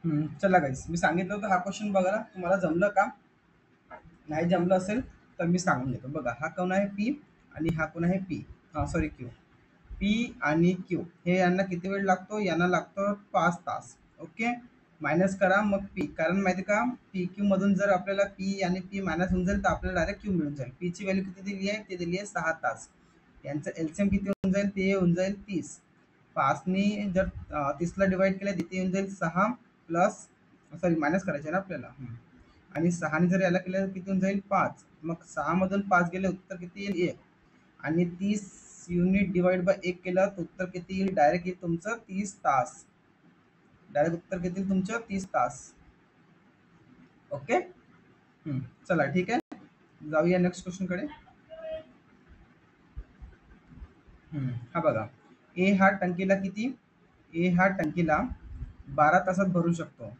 चला गाईस, मी सांगितलं होतं हा क्वेश्चन बघा तुम्हाला जमलं का? नाही जमलं असेल तर मी सांगून देतो. बघा हा कोण आहे पी आणि हा कोण आहे पी, सॉरी क्यू. पी आणि क्यू हे यांना किती वेळ लागतो? यांना लागतो 5 तास. ओके, मायनस करा मग पी, कारण माहिती का पी क्यू मधून जर आपल्याला पी आणि पी मायनस होऊन जाईल तर आपल्याला डायरेक्ट क्यू मिळून जाईल. पीची व्हॅल्यू किती दिली आहे? ते दिली आहे 6 तास. यांचं एलसीएम किती होऊन जाईल? ते होऊन जाईल 30. 5नी जर 30ला डिवाइड केलं तिथे येऊन जाईल 6 प्लस, सॉरी मायनस करायचे ना आपल्याला. आणि 6ने जर याला केलं तर किती होऊन जाईल? 5. मग 6 मधून 5 गेले उत्तर किती येईल? 1. आणि 30 युनिट डिवाइड बाय 1 केलं तर उत्तर किती येईल? डायरेक्ट येईल तुमचं 30 तास. डायरेक्ट उत्तर किती येईल तुमचं? 30 तास. ओके. चला ठीक आहे, जाऊया नेक्स्ट क्वेश्चन कडे. हा बघा, ए हा टंकीला किती? ए हा टंकीला 12 तासात भरू शकतो.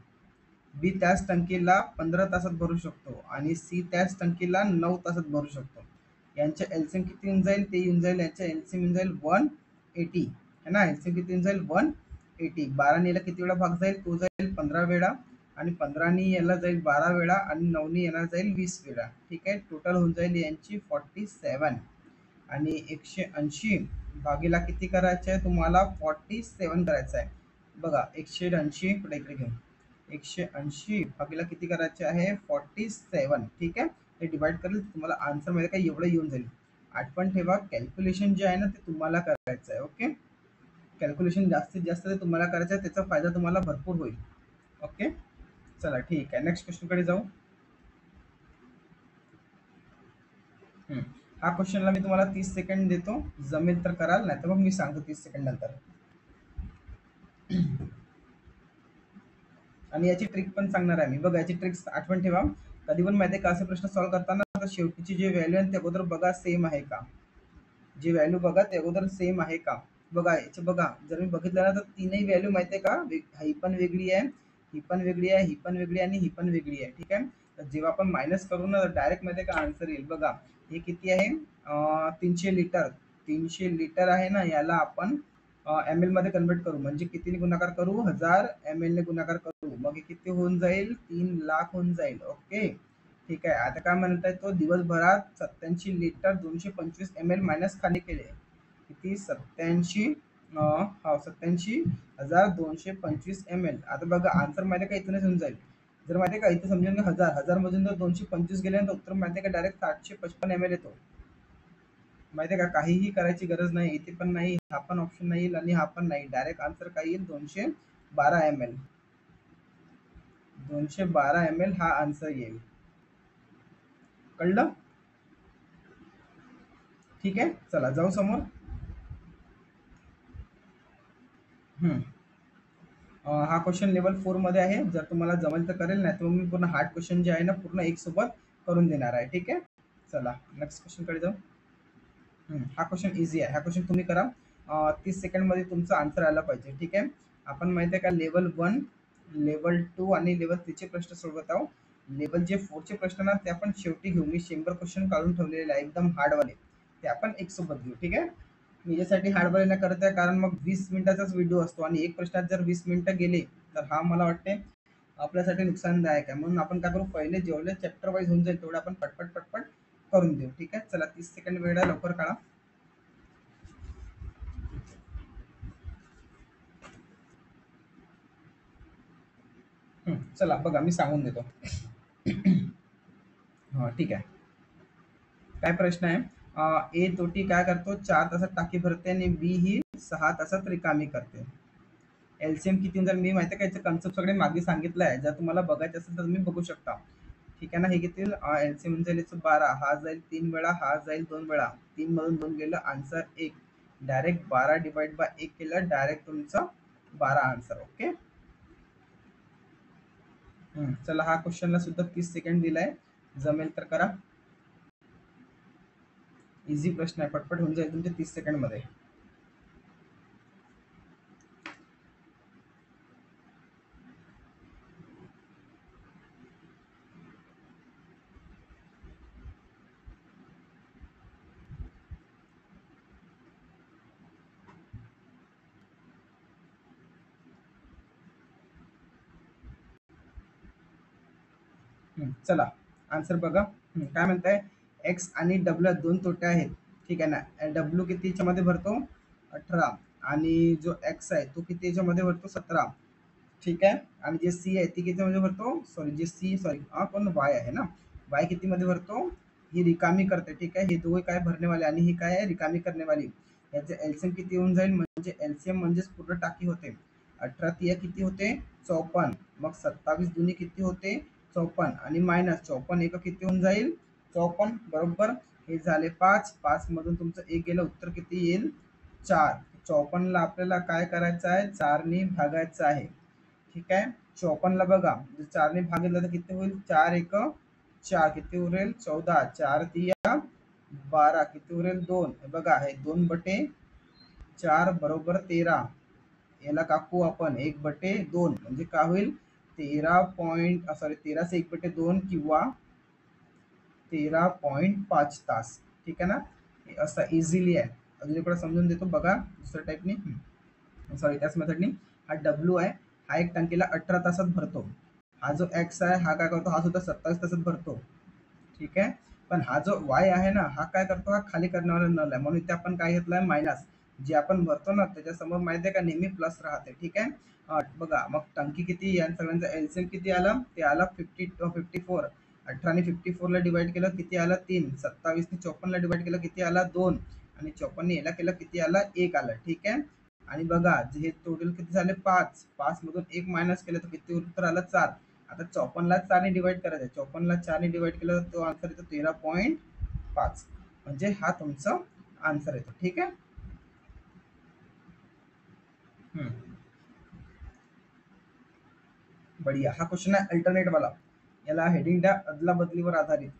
बी त्याच टंकीला 15 तासात भरू शकतो आणि सी त्याच टंकीला 9 तासात भरू शकतो. यांच्या एलसीएम किती येऊन जाईल? ते येऊन जाईल, यांच्या एलसीएम येऊन जाईल 180 है ना. एलसीएम किती येऊन जाईल? 180. 12ने याला किती वेळा भाग जाईल? तो जाईल 15 वेळा, आणि 15नी याला जाईल 12 वेळा, आणि 9नी याला जाईल 20 वेळा. ठीक आहे, टोटल होऊन जाईल यांची 47. आणि 180 भागीला किती करायचं आहे तुम्हाला? 47 करायचं आहे. बघा 180 पुढे इकडे घेऊन 180 भागीला किती करायचे आहे? 47. ठीक आहे, ते डिवाइड करेल तुम्हाला आन्सर मध्ये काय एवढं येऊन जाईल. आठवण ठेवा, कॅल्क्युलेशन जे आहे ना ते तुम्हाला करायचं आहे. ओके, कॅल्क्युलेशन जास्तीत जास्त ते तुम्हाला करायचं आहे, त्याचा फायदा तुम्हाला भरपूर होईल. ओके, चला ठीक आहे, नेक्स्ट क्वेश्चन कडे जाऊ. हम्म. हा क्वेश्चनला मी तुम्हाला 30 सेकंड देतो, जमेल तर कराल, नाही तर मग मी सांगतो 30 सेकंड नंतर. आणि याची ट्रिक पण सांगणार आहे मी. बघा याची ट्रिक्स आठवण ठेवा. कधी पण माहिती आहे का असे प्रश्न सॉल्व्ह करताना तर शेवटीची जे व्हॅल्यू आहे ते अगोदर बघा सेम आहे का. जी व्हॅल्यू बघा ते अगोदर सेम आहे का. बघा याचे बघा, जर मी बघितलं ना तर तीनही व्हॅल्यू माहिती आहे का, ही पण वेगळी आहे, ही पण वेगळी आहे, ही पण वेगळी आहे आणि ही पण वेगळी आहे. ठीक आहे, तर जेव्हा आपण मायनस करू ना डायरेक्ट माहिती आहे का आन्सर येईल. बघा हे किती आहे? 300 लिटर. 300 लिटर आहे ना, याला आपण एम एल मध्ये कन्वर्ट करू, म्हणजे कितीने गुणाकार करू? 1000 ml ने गुणाकार करू. मग हे किती होऊन जाईल? 3 लाख होऊन जाईल. ओके, ठीक आहे. आता काय म्हणताय तो दिवसभरात 87 लिटर 225 ml मायनस खाली केले. किती? 87,225 ml. आता बघा आन्सर माहिती आहे का इथूनच होऊन जाईल. जर माहिती आहे का इथे समजून 1000 मधून जर 225 गेले तर उत्तर माहिती आहे का डायरेक्ट 755 ml येतो. माहिती आहे का, काहीही करायची गरज नाही. इथे पण नाही, हा पण ऑप्शन नाही येईल आणि हा पण नाही. डायरेक्ट आन्सर काय येईल? 212 ml. 212 ml हा आन्सर येईल. कळलं? ठीक आहे, चला जाऊ समोर. हम्म. हा क्वेश्चन लेवल 4 मध्ये आहे. जर तुम्हाला जमेल तर करेल, नाही तर मी पूर्ण हार्ड क्वेश्चन जे आहे ना पूर्ण एक सोबत करून देणार आहे. ठीक आहे, चला नेक्स्ट क्वेश्चन कडे जाऊ. हा क्वेश्चन इझी आहे, हा क्वेश्चन तुम्ही करा. 30 सेकंड मध्ये तुमचं आन्सर आला पाहिजे. ठीक आहे, आपण माहिती आहे का लेवल 1, लेवल 2 आणि लेवल 3 चे प्रश्न सोडवत आहोत. लेवल 4 चे प्रश्न ना ते आपण शेवटी घेऊ. मी 100 क्वेश्चन काढून ठेवलेले आहे एकदम हार्डवाले, ते आपण एक सोबत घेऊ. ठीक आहे, मी यासाठी हार्डवाले न करत आहे कारण मग 20 मिनिटाचाच व्हिडिओ असतो आणि एक प्रश्नात जर 20 मिनिटं गेले तर हा मला वाटते आपल्यासाठी नुकसानदायक आहे. म्हणून आपण काय करू, पहिले जेवढे चॅप्टर वाईज होऊन जाईल तेवढे आपण पटपट पटपट करून देऊ. ठीक आहे, चला 30 सेकंड वेळ आहे, लवकर काढा. चला बघा मी सांगून देतो. हा ठीक आहे, काय प्रश्न आहे? ए तोटी काय करतो? 4 तासात टाकी भरते आणि बी ही 6 तासात रिकामी करते. एलसीएम किती? जर मी माहिती आहे का याचं कन्सेप्ट सगळे मागे सांगितलं आहे, जर तुम्हाला बघायचं असेल तर तुम्ही बघू शकता. ठीक आहे ना, हे किती एलसीएम जाईल याचं 12, हा जाईल 3 वेळा, हा जाईल 2 वेळा. 3 मधून 2 गेलं आन्सर 1. डायरेक्ट 12 डिवाइड बाय 1 केलं, डायरेक्ट तुमचं 12 आन्सर. ओके. चला हा क्वेश्चनला सुद्धा 30 सेकंड दिलाय, जमेल तर करा. इझी प्रश्न आहे, पटपट होऊन जाईल तुमच्या 30 सेकंड मध्ये. चला आन्सर बघा. काय म्हणताय? एक्स आणि डब्ल्यू दोन तोटे आहेत. ठीक आहे ना. डब्ल्यू किती याच्यामध्ये भरतो? 18. आणि जो एक्स आहे तो किती याच्यामध्ये भरतो? 17. ठीक आहे. आणि जे सी आहे ती कितीमध्ये भरतो? सॉरी जे सी सॉरी हा पण वाय आहे ना. वाय कितीमध्ये भरतो? ही रिकामी करते. ठीक आहे. हे दोघे काय भरणे आणि ही काय आहे? रिकामी करणे याचे एलसीएम किती होऊन जाईल? म्हणजे एलसीएम म्हणजेच पूर्ण टाकी होते. 18 तिया किती होते? 54. मग 27 दुनी किती होते? 54 आणि मायनस 54 एक किती होऊन जाईल? 54 बरोबर. हे झाले 5. 5 मधून तुमचं एक गेलं, उत्तर किती येईल? 4. 54 ला आपल्याला काय करायचं आहे? 4 ने भागायचं आहे. ठीक आहे. 54 ला बघा, जर 4 ने भागितलं तर किती होईल? 4 एक 4 किती उरेल? 14. 4 तिया 12 किती उरेल? 2. बघा हे 2/4 बरोबर 13. याला काकू आपण 1/2 म्हणजे काय होईल? 13 से 1/2 किंवा 13.5 तास. ठीक आहे ना. हे असं इझिली आहे. अजून इकडे समजून देतो बघा दुसऱ्या टाईपनी. सॉरी त्याच मेथडनी. हा डब्ल्यू आहे, हा एक टंकीला 18 तासात भरतो. हा जो एक्स आहे हा काय करतो? हा सुद्धा 27 तासात भरतो. ठीक आहे. पण हा जो वाय आहे ना, हा काय करतो? हा खाली करण्यावाला नल आहे, म्हणून इथे आपण काय घेतलंय? मायनस. जे आपण भरतो ना त्याच्यासमोर माहिती आहे का नेहमी प्लस राहते. ठीक आहे. बघा मग टंकी किती? या सगळ्यांचा एलसीएम किती आला? ते आला 54. 18 ने 54 ला डिवाइड केलं किती आला? 3. 27 ने 54 ला डिवाइड केलं किती आला? 2. आणि 54 ने याला केलं किती आला? 1 आला. ठीक आहे. आणि बघा हे टोटल किती झाले? 5. 5 मधून 1 मायनस केलं तर किती उत्तर आलं? 4. आता 54 ला 4 ने डिवाइड करायचं आहे. 54 ला 4 ने डिवाइड केलं तर तो आन्सर येतो 13.5. म्हणजे हा तुमचा आन्सर येतो. ठीक आहे. बढिया. हा क्वेश्चन आहे अल्टरनेट वाला. याला हेडिंग द्या अदला बदलीवर आधारित.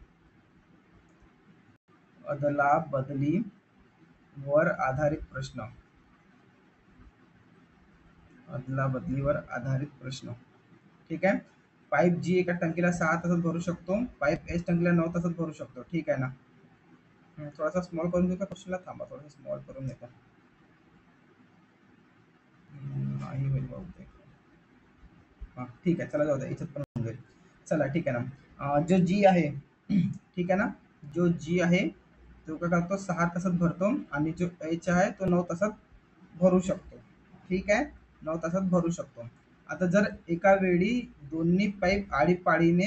अदला बदलीवर आधारित प्रश्न. अदला बदलीवर आधारित प्रश्न. ठीक आहे. पाईप जी एका टंकीला 6 तासात भरू शकतो, पाईप एच टंकीला 9 तासात भरू शकतो. ठीक आहे ना. थोडासा स्मॉल करून देऊ का क्वेश्चनला? थांबा थोडासा स्मॉल करून देतो. नाही होईल बहुतेक. हां ठीक आहे. चला जाऊ द्या, याच्यात पण होऊन जाईल. चला ठीक आहे ना. जो जी आहे ठीक आहे ना, जो जी आहे तो काय करतो? 6 तासात भरतो आणि जो एच आहे तो 9 तासात भरू शकतो. ठीक आहे. 9 तासात भरू शकतो. आता जर एका वेळी दोन्ही पाईप आळीपाळीने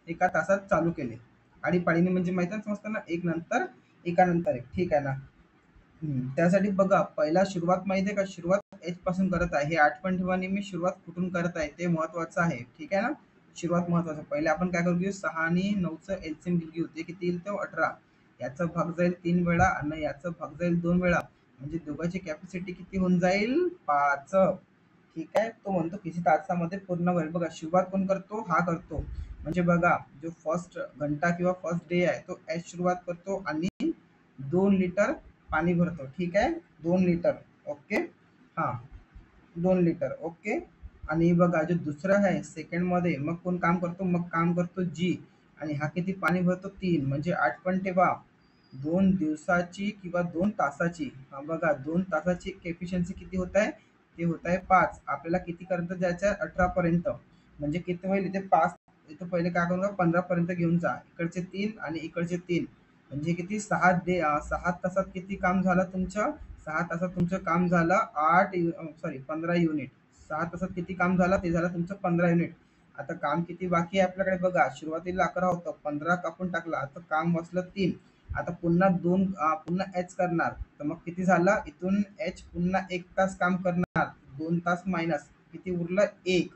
एका तासात चालू केले. आळीपाळीने म्हणजे माहिती आहे समजतं ना, एक नंतर एका नंतर एक. ठीक आहे ना. त्यासाठी बघा पहिला सुरुवात माहिती आहे का? सुरुवात एच पासून करत आहे. हे आठवण ठेवा नेहमी, सुरुवात कुठून करत आहे ते महत्वाचं आहे. ठीक आहे ना. सुरुवात महत्वाचं. पहिले आपण काय करू? 6 आणि 9चं एलसीएम दिली होती. किती येईल? तो 18. याचा भाग जाईल 3 वेळा आणि याचा भाग जाईल 2 वेळा. म्हणजे दोघांची कॅपॅसिटी किती होऊन जाईल? 5. ठीक आहे. तो म्हणतो किती तासामध्ये पूर्ण होईल. बघा सुरुवात कोण करतो? हा करतो. म्हणजे बघा जो फर्स्ट घंटा किंवा फर्स्ट डे आहे तो एच सुरुवात करतो आणि 2 लिटर पाणी भरतो. ठीक आहे. 2 लिटर. ओके. हा 2 लिटर. ओके. आणि बघा जो दुसरा आहे सेकंड मध्ये मग कोण काम करतो? मग काम करतो जी. आणि हा किती पाणी भरतो? 3. म्हणजे 8 पण ठेवा. 2 दिवसाची किंवा 2 तासाची. हा बघा 2 तासाची एफिशियन्सी किती होत आहे? ते होत आहे 5. आपल्याला किती पर्यंत जायचं आहे? 18 पर्यंत. म्हणजे किती होईल इथे? 5. इथं पहिले काय करू? 15 पर्यंत घेऊन जा. इकडचे 3 आणि इकडचे 3. म्हणजे किती? 6 तासात किती काम झालं तुमचं? 6 तासात तुमचं काम झालं 15 युनिट. 6 तासात किती काम झालं? ते झालं तुमचं 15 युनिट. आता काम किती बाकी आहे आपल्याकडे? बघा सुरुवातीला 11 होतं, 15 कापून टाकला, आता काम बसलं 3. आता पुन्हा 2 पुन्हा एच करणार, तर मग किती झालं? इथून एच पुन्हा 1 तास काम करणार. 2 तास मायनस किती उरलं? 1.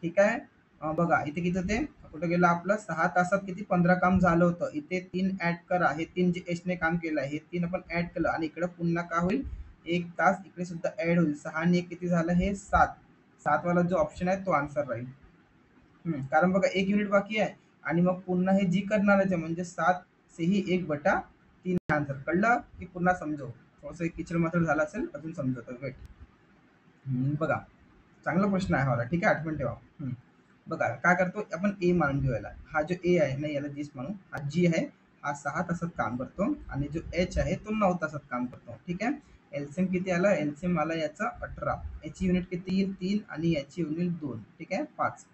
ठीक आहे. बघा इथे किती होते? कुठं गेलं आपलं? 6 तासात किती? 15 काम झालं होतं. इथे 3 ऍड करा. हे 3 जे एचने काम केलं हे 3 आपण ऍड केलं आणि इकडे पुन्हा काय होईल? 1 तास इकडे सुद्धा ऍड होईल. 6 आणि 1 किती झालं? हे 7. 7 वाला जो ऑप्शन आहे तो आन्सर राहील. कारण बघा 1 युनिट बाकी आहे आणि मग पुन्हा हे जी करणारच आहे म्हणजे 7 से ही 1/3 आन्सर. कळलं की पुन्हा समजव? थोडंसं एक किचड मात्र झालं असेल, अजून समजवतो. वेट. बघा चांगला प्रश्न आहे हा. ठीक आहे. आठवण ठेवा. बघा काय करतो आपण? ए मानून घेऊ याला. हा जो ए आहे नाही याला जीच मानू. हा जी आहे हा 6 तासात काम करतो आणि जो एच आहे तो 9 तासात काम करतो. ठीक आहे. एलसीएम किती आला? एलसीएम आला याचा 18. याची युनिट किती येईल? 3 आणि याची युनिट 2. ठीक आहे. 5.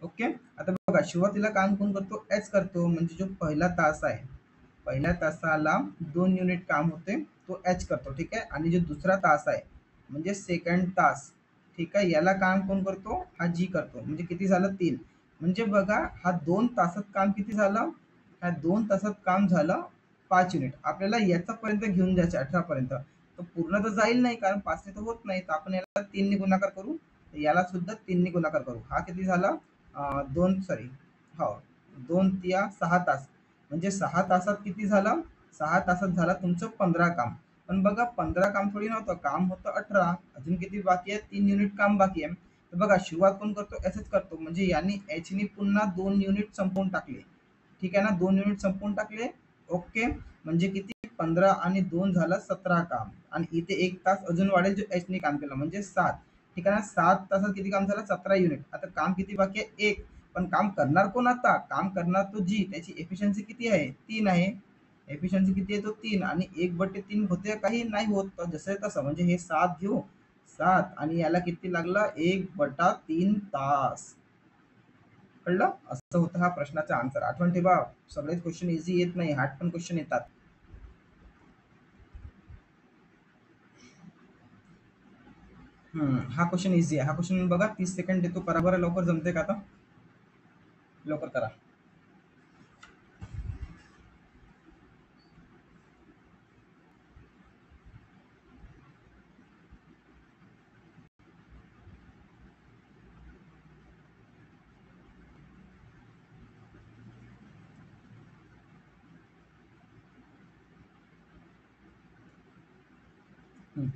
ओके. आता बघा सुरुवातीला काम कोण करतो, एच करतो, म्हणजे जो पहिला तास आहे, पहिल्या तासाला 2 युनिट काम होते, तो एच करतो. ठीक आहे. आणि जो दुसरा तास आहे म्हणजे सेकंड तास, ठीक आहे, याला काम कोण करतो, हा जी करतो. म्हणजे किती झालं, 3. म्हणजे बघा हा 2 तासात काम किती झालं, ह्या 2 तासात काम झालं 5 युनिट. आपल्याला याच्यापर्यंत घेऊन जायचं 18 पर्यंत. तो पूर्ण तर जाईल नाही, कारण 5 तर होत नाही, तर आपण याला 3 गुणाकार करू, याला सुद्धा 3 गुणाकार करू. हा किती झाला, 2, सॉरी, हो, 2 तिया 6 तास. म्हणजे 6 तासात किती झालं, 6 तासात झाला तुमचं 15 काम. पण बघा 15 काम थोडी नव्हतं, काम होतं 18. अजून किती बाकी आहे, 3 युनिट काम बाकी आहे. तर बघा सुरुवात कोण करतो, एसच करतो. म्हणजे यांनी एचनी पुन्हा 2 युनिट संपवून टाकले. ठीक आहे ना, 2 युनिट संपवून टाकले. ओके. म्हणजे किती, 15 आणि 2 झालं 17 काम. आणि इथे 1 तास अजून वाढेल जो एचनी काम केलं, म्हणजे 7. ठीक आहे ना, 7 तासात किती काम झालं, 17 युनिट. आता काम किती बाकी आहे, 1. पण काम करणार कोण, आता काम करणार तो जी, त्याची एफिशियन्सी किती आहे, 3 आहे. एफिशियन्सी किती आहे, तो 3. आणि 1/3 होते, काही नाही होत, तर जसं आहे तसं. म्हणजे हे 7 घेऊ, 7, आणि याला किती लागला, 1/3 तास. कळलं, असं होतं हा प्रश्नाचा आन्सर. आठवण ठेवा, सगळेच क्वेश्चन इझी येत नाही, हार्ड पण क्वेश्चन येतात. हा क्वेश्चन इझी आहे. हा क्वेश्चन बघा, 30 सेकंड देतो, करा बरं लवकर, जमते का आता, लवकर करा.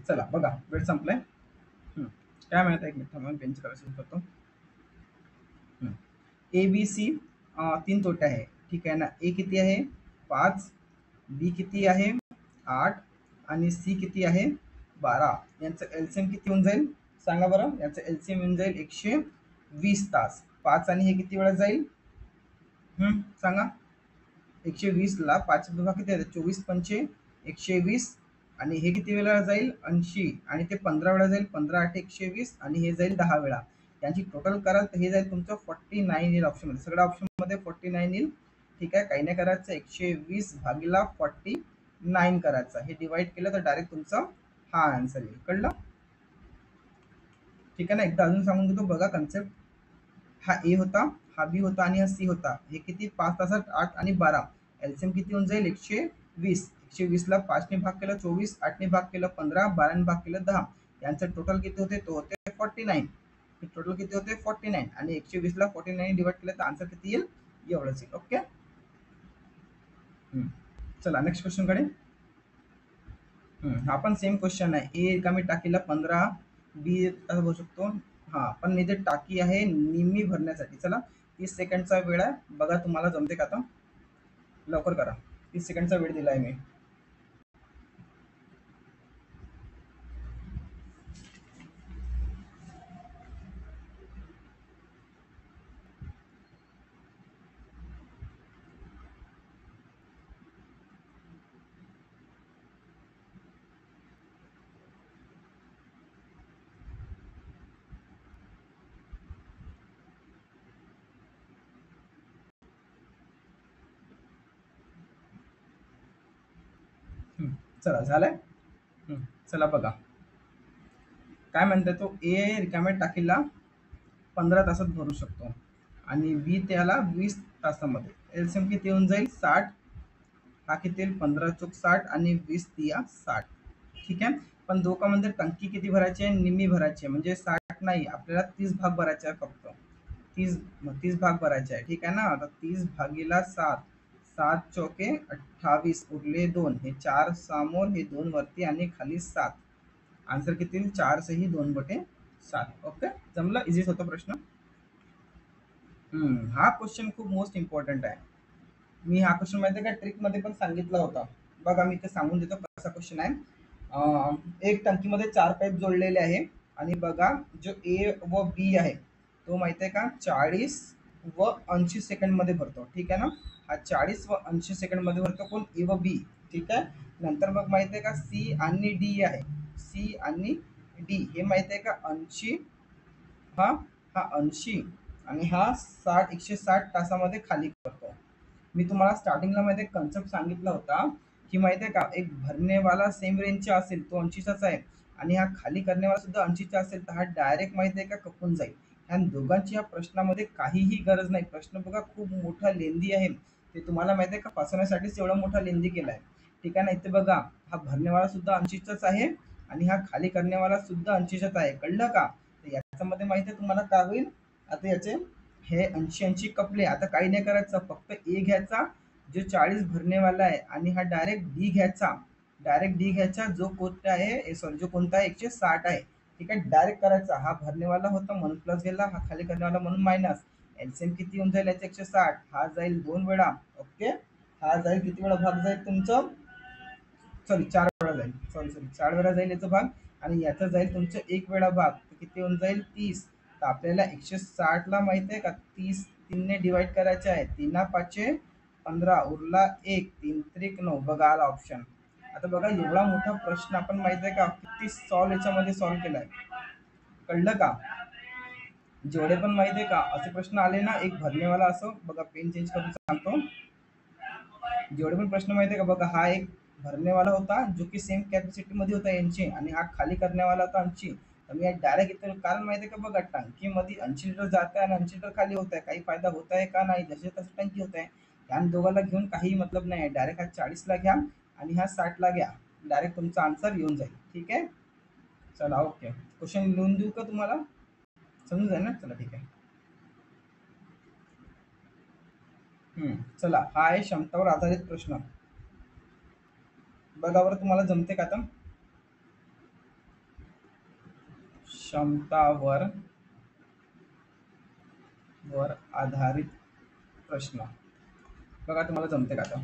चला बघा, वेळ संपलाय. हम्म. काय म्हणत आहे, एक मिनिट थांबा, बेंच करायचं करतो. ए बी सी 3 तोटे आहे. ठीक आहे ना. ए किती आहे, 5. बी किती आहे, 8. आणि सी किती आहे, 12. यांचं एलसीएम किती होऊन जाईल, सांगा बरं. यांचं एलसीएम येऊन जाईल 120 तास. 5 आणि हे किती वेळा जाईल, सांगा. 120 ला 5 बघा किती आहे, 24 पंचे 120. आणि हे किती वेळा जाईल, 80. आणि ते 15 वेळा जाईल, 15 8 120. आणि हे जाईल 10 वेळा. यांची टोटल कराल तर हे जाईल तुमचं 49 येईल ऑप्शनमध्ये, सगळ्या ऑप्शनमध्ये 49 येईल. ठीक आहे, काही नाही करायचं, 120/49 करायचं. हे डिवाइड केलं तर डायरेक्ट तुमचं हा आन्सर येईल. कळलं. ठीक आहे ना, एकदा अजून सांगून देतो बघा कन्सेप्ट. हा ए होता, हा बी होता, आणि हा सी होता. हे किती, 5 तासात 8 आणि 12. एलसीएम किती होऊन जाईल, 120. 120ला 5ने भाग केलं 24, 8ने भाग केलं 15, 12ने भाग केलं 10. यांचं टोटल किती होते, तो होते 49. टोटल किती होते, 49. आणि 120ला 49 डिवाइड केलं तर आन्सर किती येईल, एवढंच येईल. ओके. चला नेक्स्ट क्वेश्चन कडे. हा पण सेम क्वेश्चन आहे. ए रिकामी टाकीला 15, बी असं भरू शकतो. हा पण इथे टाकी आहे निम्मी भरण्यासाठी. चला, 30 सेकंडचा वेळ आहे, बघा तुम्हाला जमते का आता, लवकर करा. 30 सेकंडचा वेळ दिलाय मी. चला झालंय. चला बघा, काय म्हणते तो, ए रिकाम्या टाकीला 15 तासात भरू शकतो, आणि बी त्याला 20 तासामध्ये. एलसीएम किती येऊन जाईल, 60. हा किती येईल, 15 × 4 = 60, आणि 20 × 3 = 60. ठीक आहे. पण दोघांमध्ये टंकी किती भरायची आहे, निम्मी भरायची आहे. म्हणजे 60 नाही, आपल्याला 30 भाग भरायचे आहे फक्त. 30 भाग भरायचे आहे. ठीक आहे ना. आता 30/7, 7 × 4 = 28, उरले 2. हे 4 समोर, हे 2 वरती, आणि खाली 7. आन्सर किती येईल, 4 से ही 2/7. ओके, जमलं, इझीच होता प्रश्न. हा क्वेश्चन खूप मोस्ट इम्पॉर्टंट आहे. मी हा क्वेश्चन माहिती आहे का, ट्रिकमध्ये पण सांगितला होता. बघा मी ते सांगून देतो कसा क्वेश्चन आहे. एक टंकीमध्ये 4 पाईप जोडलेले आहे. आणि बघा जो ए व बी आहे, तो माहिती आहे का, 40 व 80 सेकंडमध्ये भरतो. ठीक आहे ना. हा 40 व 80 सेकंडमध्ये भरतो, कोण, ए व बी. ठीक आहे. नंतर मग माहिती आहे का, सी आणि डी आहे. सी आणि डी हे माहिती आहे का, 80, हा, हा 80 आणि हा 160 तासामध्ये खाली करतो. मी तुम्हाला स्टार्टिंगला माहिती आहे कन्सेप्ट सांगितला होता की माहिती आहे का, एक भरनेवाला सेम रेंजचा असेल तो 80चाच आहे आणि हा खाली करण्यावाला सुद्धा 80चा असेल तर हा डायरेक्ट माहिती आहे का कपून जाईल. ह्या दोघांची या प्रश्नामध्ये काहीही गरज नाही. प्रश्न बघा खूप मोठा लेंदी आहे. ते तुम्हाला माहिती आहे का फसवण्यासाठीच एवढा मोठा लेंदी केलाय. ठीक आहे ना. इथे बघा हा भरनेवाला सुद्धा 80चाच आहे आणि हा खाली करण्यावाला सुद्धा 80चाच आहे. कळलं का? तर याच्यामध्ये माहिती आहे तुम्हाला काय होईल. आता याचे हे 80 कपले. आता काही नाही करायचं, फक्त ए घ्यायचा जो 40 भरनेवाला आहे आणि हा डायरेक्ट डी घ्यायचा जो कोणता आहे, सॉरी जो कोणता आहे 160 आहे. ठीक आहे, डायरेक्ट करायचा. हा भरनेवाला होता म्हणून प्लस गेला, हा खाली करण्यावाला म्हणून मायनस. एलसीएम किती येऊन जाईल याचे 160. हा जाईल 2 वेळा. ओके, हा जाईल किती वेळा भाग जाईल तुमचं, सॉरी 4 वेळा जाईल, सॉरी 4 वेळा जाईल याचा भाग आणि याचा जाईल तुमचं 1 वेळा भाग. तर किती होऊन जाईल 30. तर आपल्याला 160 ला माहिती आहे का 30 3ने डिवाइड करायचे आहे. 3 पाचे 15 उरला 1, 3 त्रिक 9. बघा आला ऑप्शन. आता बघा एवढा मोठा प्रश्न आपण माहिती आहे का किती सॉल्व याच्यामध्ये सॉल्व केलाय. कळलं का? जेवढे पण माहिती आहे का असे प्रश्न आले ना, एक भरनेवाला असो बघा, पेन चेंज करून सांगतो. जेवढे पण प्रश्न माहिती आहे का बघा, हा एक भरनेवाला होता जो की सेम कॅपॅसिटी मध्ये होता यांची आणि हा खाली करण्यावाला होता 80. तर मी डायरेक्ट इथं कारण माहिती आहे का बघा, टंकीमध्ये 80 लिटर जात आहे आणि 80 लिटर खाली होत आहे. काही फायदा होत आहे का नाही, जसे तसे टंकी होत आहे. ह्या दोघांना घेऊन काही मतलब नाही आहे. डायरेक्ट हा 40ला घ्या आणि हा 60ला घ्या. डायरेक्ट तुमचा आन्सर येऊन जाईल. ठीक आहे, चला ओके. क्वेश्चन लिहून देऊ का तुम्हाला, समजून जाईल ना? चला ठीक आहे. चला, हा आहे क्षमतावर आधारित प्रश्न. बघा बरं तुम्हाला जमते का आता. क्षमतावर आधारित प्रश्न. बघा तुम्हाला जमते का आता.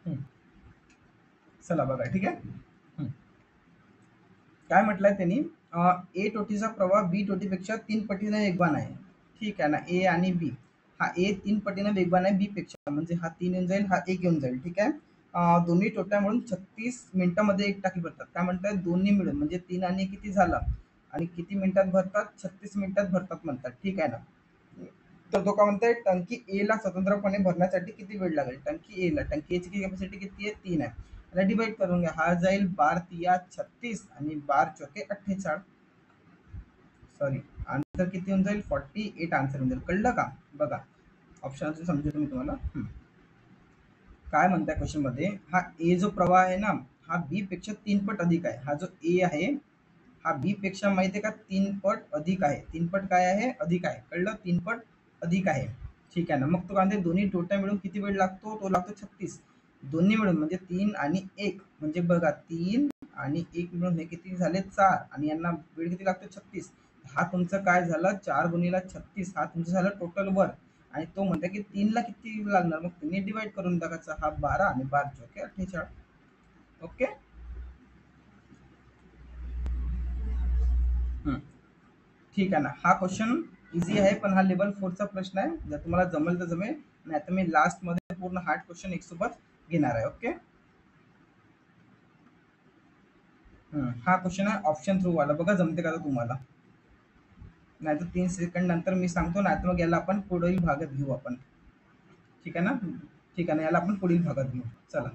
हम्म, चला बघा ठीक आहे. हम्म. काय म्हटलंय त्यांनी, ए टोटीचा प्रवाह बी टोटीपेक्षा 3 पटीने वेगवान आहे. ठीक आहे ना, ए आणि बी. हा ए 3 पटीने वेगवान आहे बी पेक्षा, म्हणजे हा 3 येऊन जाईल, हा 1 येऊन जाईल. ठीक आहे. दोन्ही टोट्या मिळून 36 मिनिटांमध्ये एक टाकी भरतात. काय म्हणतात, दोन्ही मिळून म्हणजे 3 आणि किती झालं आणि किती मिनिटात भरतात, 36 मिनिटात भरतात म्हणतात. ठीक आहे ना. तर तो काय म्हणताय, टंकी ए ला स्वतंत्रपणे भरण्यासाठी किती वेळ लागेल. टंकी ए ला, टंकी एची कॅपॅसिटी किती आहे, 3 आहे. याला डिवाइड करून घ्या. हा जाईल 12 तिया 36 आणि 12 चौके 48. सॉरी, आन्सर किती होऊन जाईल, 48 आन्सर होऊन जाईल. कळलं का? बघा ऑप्शन समजतो मी तुम्हाला. काय म्हणताय क्वेश्चन मध्ये, हा ए जो प्रवाह आहे ना, हा बी पेक्षा 3 पट अधिक आहे. हा जो ए आहे हा बी पेक्षा माहिती आहे का 3 पट अधिक आहे. 3 पट काय आहे, अधिक आहे. कळलं, 3 पट अधिक आहे. ठीक आहे ना. मग तो काय दोन्ही टोट्या मिळून किती वेळ लागतो, तो लागतो 36. दोन्ही मिळून म्हणजे 3 आणि 1 म्हणजे बघा 3 आणि 1 मिळून हे किती झाले 4 आणि यांना वेळ किती लागतो 36. हा तुमचं काय झालं, 4 गुणिला 36 हा तुमचं झालं टोटल वर्क. आणि तो म्हणतो की 3 ला किती लागणार, मग 3 डिवाइड करून टाकायचा. हा 12 आणि 12 चौके 48. ओके. ठीक आहे ना. हा क्वेश्चन इझी आहे पण हा लेवल 4चा प्रश्न आहे. जर तुम्हाला जमेल तर जमेल, नाही तर मी लास्ट मध्ये पूर्ण हार्ड क्वेश्चन एक सोबत घेणार आहे. ओके. हा क्वेश्चन आहे ऑप्शन थ्रू वाला. बघा जमते का तुम्हाला, नाही तर 3 सेकंड नंतर मी सांगतो, नाही तर मग याला आपण पुढील भागात घेऊ आपण. ठीक आहे ना. ठीक आहे ना, याला आपण पुढील भागात घेऊ. चला.